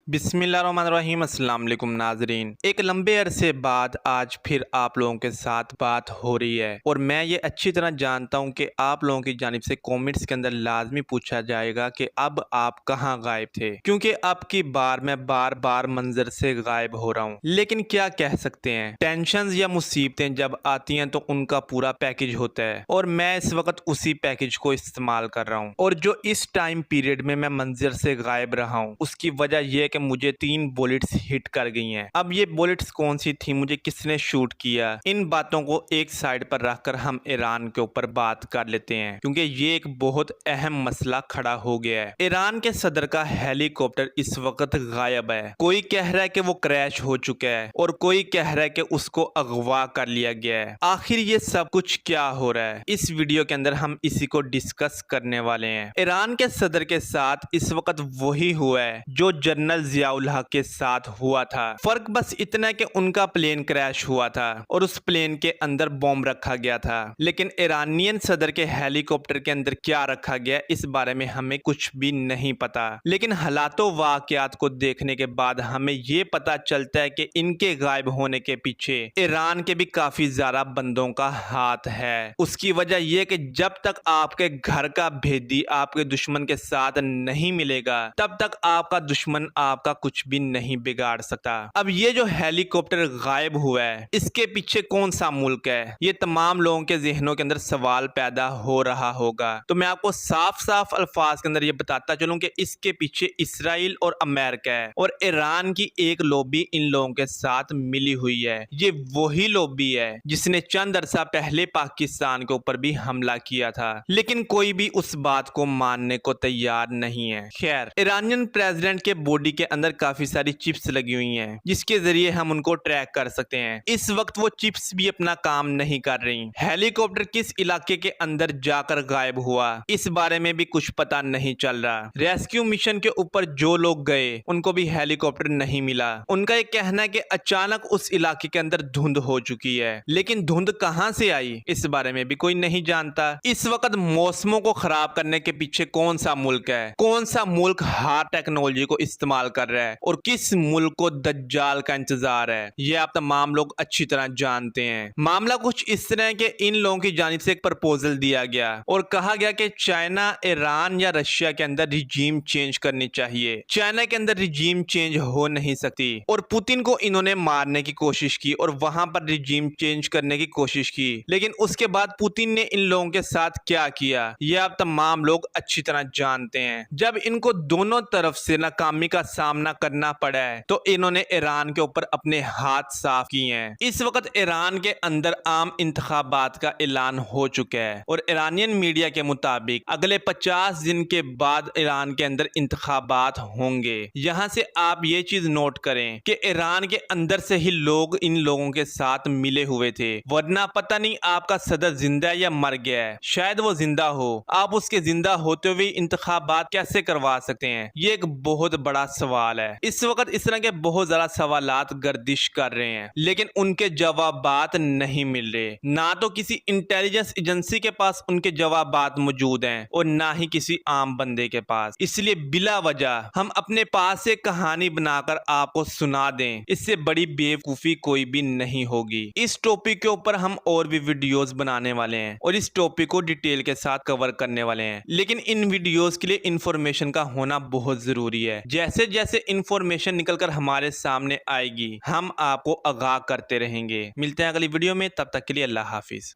बिस्मिल्लाहिर्रहमानिर्रहीम अस्सलाम वालेकुम नाजरीन। एक लंबे अरसे बाद आज फिर आप लोगों के साथ बात हो रही है और मैं ये अच्छी तरह जानता हूँ कि आप लोगों की जानिब से कमेंट्स के अंदर लाजमी पूछा जाएगा कि अब आप कहाँ गायब थे, क्योंकि अब की बार मैं बार बार मंजर से गायब हो रहा हूँ। लेकिन क्या कह सकते हैं, टेंशन या मुसीबतें जब आती हैं तो उनका पूरा पैकेज होता है और मैं इस वक्त उसी पैकेज को इस्तेमाल कर रहा हूँ। और जो इस टाइम पीरियड में मैं मंजर से गायब रहा हूँ उसकी वजह यह कि मुझे 3 बुलेट्स हिट कर गई हैं। अब ये बुलेट्स कौन सी थी, मुझे किसने शूट किया, इन बातों को एक साइड पर रखकर हम ईरान के ऊपर बात कर लेते हैं, क्योंकि ये एक बहुत अहम मसला खड़ा हो गया है। ईरान के सदर का हेलीकॉप्टर इस वक्त गायब है। कोई कह रहा है कि वो क्रैश हो चुका है और कोई कह रहा है कि उसको अगवा कर लिया गया है। आखिर ये सब कुछ क्या हो रहा है, इस वीडियो के अंदर हम इसी को डिस्कस करने वाले हैं। ईरान के सदर के साथ इस वक्त वही हुआ है जो जनरल जियाउल हक के साथ हुआ था। फर्क बस इतना कि उनका प्लेन क्रैश हुआ था और उस प्लेन के अंदर बॉम्ब रखा गया था, लेकिन ईरानियन सदर के हेलीकॉप्टर के अंदर क्या रखा गया इस बारे में हमें कुछ भी नहीं पता। लेकिन हालातों वाकयात को देखने के बाद हमें ये पता चलता है कि इनके गायब होने के पीछे ईरान के भी काफी ज्यादा बंदों का हाथ है। उसकी वजह यह कि जब तक आपके घर का भेदी आपके दुश्मन के साथ नहीं मिलेगा तब तक आपका दुश्मन आपका कुछ भी नहीं बिगाड़ सकता। अब ये जो हेलीकॉप्टर गायब हुआ है इसके पीछे कौन सा मुल्क है, ये तमाम लोगों के जहनों के अंदर सवाल पैदा हो रहा होगा। तो मैं आपको साफ साफ अल्फाज के अंदर ये बताता चलूं कि इसके पीछे इसराइल और अमेरिका है और ईरान की एक लॉबी इन लोगों के साथ मिली हुई है। ये वही लॉबी है जिसने चंद अरसा पहले पाकिस्तान के ऊपर भी हमला किया था, लेकिन कोई भी उस बात को मानने को तैयार नहीं है। खैर, ईरानियन प्रेसिडेंट के बॉडी के अंदर काफी सारी चिप्स लगी हुई हैं जिसके जरिए हम उनको ट्रैक कर सकते हैं। इस वक्त वो चिप्स भी अपना काम नहीं कर रही। हेलीकॉप्टर किस इलाके के अंदर जाकर गायब हुआ इस बारे में भी कुछ पता नहीं चल रहा। रेस्क्यू मिशन के ऊपर जो लोग गए उनको भी हेलीकॉप्टर नहीं मिला। उनका ये कहना है कि अचानक उस इलाके के अंदर धुंध हो चुकी है, लेकिन धुंध कहां से आई इस बारे में भी कोई नहीं जानता। इस वक्त मौसमों को खराब करने के पीछे कौन सा मुल्क है, कौन सा मुल्क हार्ड टेक्नोलॉजी को इस्तेमाल कर रहा है और किस मुल्क को दज्जाल का इंतजार है, ये आप तमाम लोग अच्छी तरह जानते हैं। मामला कुछ इस तरह है कि इन लोगों की जानिब से एक प्रपोजल दिया गया और कहा गया कि चाइना, ईरान या रशिया के अंदर रिजीम चेंज करनी चाहिए। चाइना के अंदर रिजीम चेंज हो नहीं सकती और पुतिन को इन्होंने मारने की कोशिश की और वहां पर रिजीम चेंज करने की कोशिश की, लेकिन उसके बाद पुतिन ने इन लोगों के साथ क्या किया ये आप तमाम लोग अच्छी तरह जानते हैं। जब इनको दोनों तरफ से नाकामी का सामना करना पड़ा है तो इन्होंने ईरान के ऊपर अपने हाथ साफ किए हैं। इस वक्त ईरान के अंदर आम इंतखाबात का ऐलान हो चुका है और ईरानियन मीडिया के मुताबिक अगले 50 दिन के बाद ईरान के अंदर इंतखाबात होंगे। यहाँ से आप ये चीज नोट करें कि ईरान के अंदर से ही लोग इन लोगों के साथ मिले हुए थे, वरना पता नहीं आपका सदर जिंदा है या मर गया है। शायद वो जिंदा हो, आप उसके जिंदा होते हुए इंतखाबात कैसे करवा सकते हैं, ये एक बहुत बड़ा सवाल है। इस वक्त इस तरह के बहुत ज्यादा सवालात गर्दिश कर रहे हैं, लेकिन उनके जवाबात नहीं मिल रहे। ना तो किसी इंटेलिजेंस एजेंसी के पास उनके जवाबात मौजूद हैं और ना ही किसी आम बंदे के पास। इसलिए बिला वजह हम अपने पास से कहानी बनाकर आपको सुना दें, इससे बड़ी बेवकूफी कोई भी नहीं होगी। इस टॉपिक के ऊपर हम और भी वीडियोस बनाने वाले हैं और इस टॉपिक को डिटेल के साथ कवर करने वाले हैं, लेकिन इन वीडियोस के लिए इंफॉर्मेशन का होना बहुत जरूरी है। जैसे जैसे इंफॉर्मेशन निकलकर हमारे सामने आएगी हम आपको आगाह करते रहेंगे। मिलते हैं अगली वीडियो में, तब तक के लिए अल्लाह हाफिज।